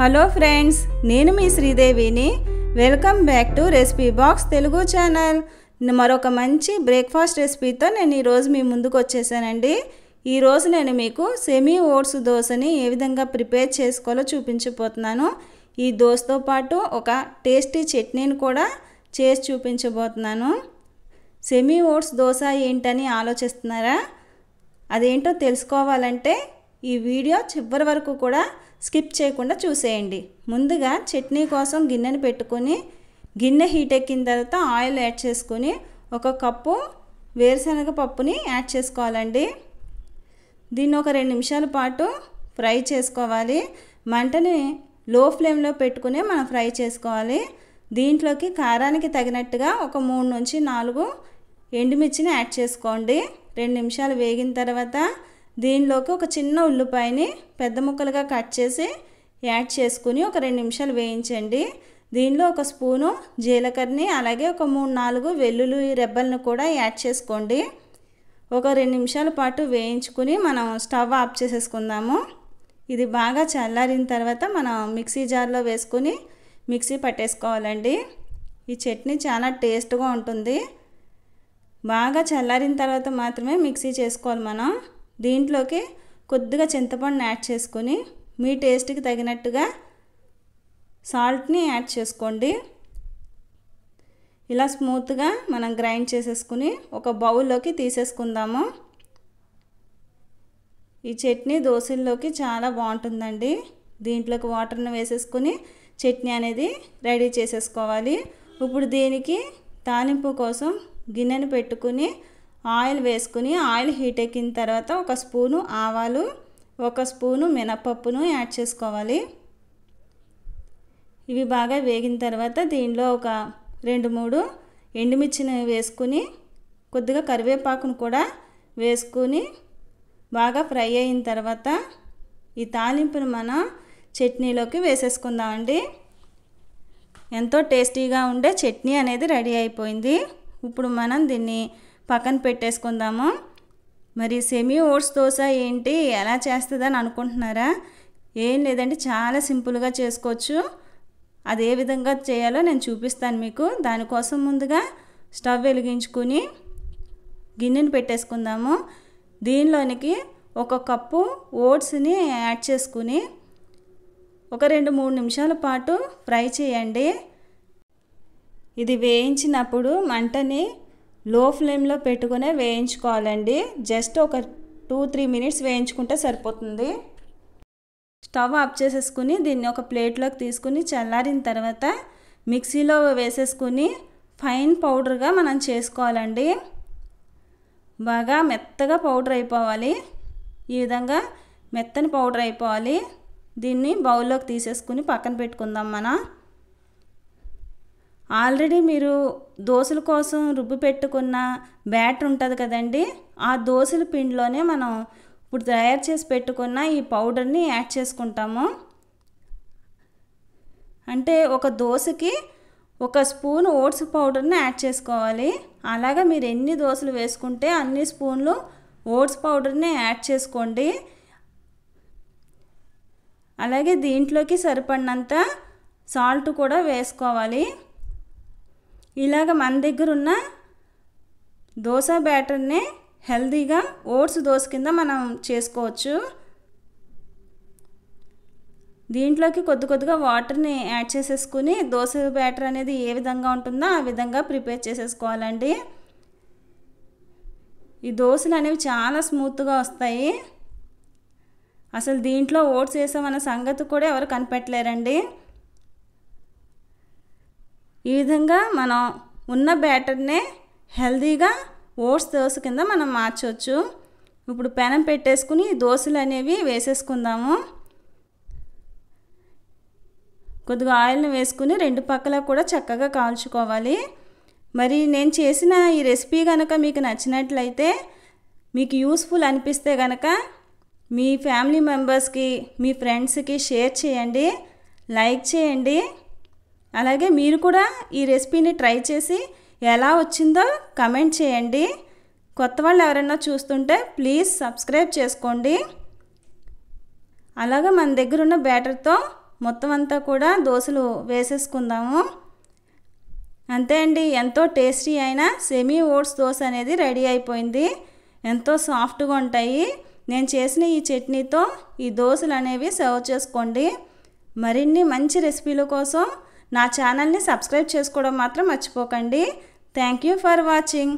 Hello friends, నేను మీ శ్రీదేవిని. Welcome back to recipe box Telugu channel. మరొక మంచి బ్రేక్ఫాస్ట్ రెసిపీతో నేను ఈరోజు మీ ముందుకు వచ్చేసానండి. ఈరోజు నేను మీకు సెమీ ఓట్స్ దోశని ఏ విధంగా ప్రిపేర్ చేసుకోవాలో చూపించబోతున్నాను. ఈ దోశతో పాటు ఒక టేస్టీ చట్నీని కూడా చేసి చూపించబోతున్నాను. సెమీ ఓట్స్ దోశ ఏంటని ఆలోచిస్తున్నారా? అదేంటో తెలుసుకోవాలంటే ఈ వీడియో చివరి వరకు కూడా స్కిప్ చేయకుండా చూసేయండి. ముందుగా చట్నీ కోసం గిన్నెని పెట్టుకొని గిన్నె హీట్ ఎక్కిన తర్వాత ఆయిల్ యాడ్ చేసుకొని ఒక కప్పు వేరుశనగ పప్పుని యాడ్ చేసుకోవాలండి. దీన్ని ఒక 2 నిమిషాల పాటు ఫ్రై చేసుకోవాలి. మంటని లో ఫ్లేమ్లో పెట్టుకుని మనం ఫ్రై చేసుకోవాలి. దీంట్లోకి కారానికి తగినట్టుగా ఒక 3 నుంచి 4 ఎండుమిర్చిని యాడ్ చేసుకోండి. 2 నిమిషాలు వేగిన తర్వాత దీనిలోకి ఒక చిన్న ఉల్లిపాయని పెద్ద ముక్కలుగా కట్ చేసి యాడ్ చేసుకుని ఒక 2 నిమిషాలు వేయించండి. దీనిలో ఒక స్పూను జీలకర్రని అలాగే ఒక 3-4 వెల్లుల్లి రెబ్బలను కూడా యాడ్ చేసుకోండి. ఒక 2 నిమిషాల పాటు వేయించుకుని మనం స్టవ్ ఆఫ్ చేసేసుకుందాము. ఇది బాగా చల్లారిన తర్వాత మనం మిక్సీ జార్లో వేసుకుని మిక్సీ పట్టేసుకోవాలండి. ఈ చట్నీ చాలా టేస్ట్గా ఉంటుంది. బాగా చల్లారిన తర్వాత మాత్రమే మిక్సీ చేసుకోవాలి మనం. దీంట్లోకి కొద్దిగా చింతపండుని యాడ్ చేసుకొని మీ టేస్ట్కి తగినట్టుగా సాల్ట్ని యాడ్ చేసుకోండి. ఇలా స్మూత్గా మనం గ్రైండ్ చేసేసుకుని ఒక బౌల్లోకి తీసేసుకుందాము. ఈ చట్నీ దోశల్లోకి చాలా బాగుంటుందండి. దీంట్లోకి వాటర్ని వేసేసుకుని చట్నీ అనేది రెడీ చేసేసుకోవాలి. ఇప్పుడు దీనికి తాలింపు కోసం గిన్నెను పెట్టుకుని ఆయిల్ వేసుకుని ఆయిల్ హీట్ ఎక్కిన తర్వాత ఒక స్పూను ఆవాలు, ఒక స్పూను మినపప్పును యాడ్ చేసుకోవాలి. ఇవి బాగా వేగిన తర్వాత దీనిలో ఒక 2-3 ఎండుమిర్చిని వేసుకుని కొద్దిగా కరివేపాకును కూడా వేసుకుని బాగా ఫ్రై అయిన తర్వాత ఈ తాలింపును మనం చట్నీలోకి వేసేసుకుందామండి. ఎంతో టేస్టీగా ఉండే చట్నీ అనేది రెడీ అయిపోయింది. ఇప్పుడు మనం దీన్ని పక్కన పెట్టేసుకుందాము. మరి సెమీ ఓట్స్ దోశ ఏంటి, ఎలా చేస్తుందని అనుకుంటున్నారా? ఏం లేదండి, చాలా సింపుల్గా చేసుకోవచ్చు. అది ఏ విధంగా చేయాలో నేను చూపిస్తాను మీకు. దానికోసం ముందుగా స్టవ్ వెలిగించుకుని గిన్నెని పెట్టేసుకుందాము. దీనిలోనికి ఒక కప్పు ఓట్స్ని యాడ్ చేసుకుని ఒక 2-3 నిమిషాల పాటు ఫ్రై చేయండి. ఇది వేయించినప్పుడు మంటని లో ఫ్లేమ్లో పెట్టుకునే వేయించుకోవాలండి. జస్ట్ ఒక 2-3 మినిట్స్ వేయించుకుంటే సరిపోతుంది. స్టవ్ ఆఫ్ చేసేసుకుని దీన్ని ఒక ప్లేట్లోకి తీసుకుని చల్లారిన తర్వాత మిక్సీలో వేసేసుకుని ఫైన్ పౌడర్గా మనం చేసుకోవాలండి. బాగా మెత్తగా పౌడర్ అయిపోవాలి. ఈ విధంగా మెత్తని పౌడర్ అయిపోవాలి. దీన్ని బౌల్లోకి తీసేసుకుని పక్కన పెట్టుకుందాం. మనం ఆల్రెడీ మీరు దోశల కోసం రుబ్బు పెట్టుకున్న బ్యాటర్ ఉంటుంది కదండి, ఆ దోశల పిండిలోనే మనం ఇప్పుడు తయారు చేసి పెట్టుకున్న ఈ పౌడర్ని యాడ్ చేసుకుంటాము. అంటే ఒక దోశకి ఒక స్పూన్ ఓట్స్ పౌడర్ని యాడ్ చేసుకోవాలి. అలాగా మీరు ఎన్ని దోశలు వేసుకుంటే అన్ని స్పూన్లు ఓట్స్ పౌడర్ని యాడ్ చేసుకోండి. అలాగే దీంట్లోకి సరిపడినంత సాల్ట్ కూడా వేసుకోవాలి. ఇలాగ మన దగ్గర ఉన్న దోశ బ్యాటర్ని హెల్తీగా ఓట్స్ దోశ కింద మనం చేసుకోవచ్చు. దీంట్లోకి కొద్దిగా వాటర్ని యాడ్ చేసేసుకుని దోశ బ్యాటర్ అనేది ఏ విధంగా ఉంటుందో ఆ విధంగా ప్రిపేర్ చేసేసుకోవాలండి. ఈ దోశలు అనేవి చాలా స్మూత్గా వస్తాయి. అసలు దీంట్లో ఓట్స్ వేసామన్న సంగతి కూడా ఎవరు కనిపెట్టలేరండి. ఈ విధంగా మనం ఉన్న బ్యాటర్నే హెల్తీగా ఓట్స్ దోశ కింద మనం మార్చవచ్చు. ఇప్పుడు పెనం పెట్టేసుకుని దోశలు అనేవి వేసేసుకుందాము. కొద్దిగా ఆయిల్ని వేసుకుని 2 పక్కల కూడా చక్కగా కాల్చుకోవాలి. మరి నేను చేసిన ఈ రెసిపీ కనుక మీకు నచ్చినట్లయితే, మీకు యూస్ఫుల్ అనిపిస్తే కనుక మీ ఫ్యామిలీ మెంబర్స్కి, మీ ఫ్రెండ్స్కి షేర్ చేయండి, లైక్ చేయండి. అలాగే మీరు కూడా ఈ రెసిపీని ట్రై చేసి ఎలా వచ్చిందో కమెంట్ చేయండి. కొత్త వాళ్ళు ఎవరైనా చూస్తుంటే ప్లీజ్ సబ్స్క్రైబ్ చేసుకోండి. అలాగే మన దగ్గర ఉన్న బ్యాటర్తో మొత్తం అంతా కూడా దోశలు వేసేసుకుందాము. అంతే అండి, ఎంతో టేస్టీ అయిన సెమీ ఓట్స్ దోశ అనేది రెడీ అయిపోయింది. ఎంతో సాఫ్ట్గా ఉంటాయి. నేను చేసిన ఈ చట్నీతో ఈ దోశలు అనేవి సర్వ్ చేసుకోండి. మరిన్ని మంచి రెసిపీల కోసం నా ఛానల్ని సబ్స్క్రైబ్ చేసుకోవడం మాత్రం మర్చిపోకండి. Thank you for watching.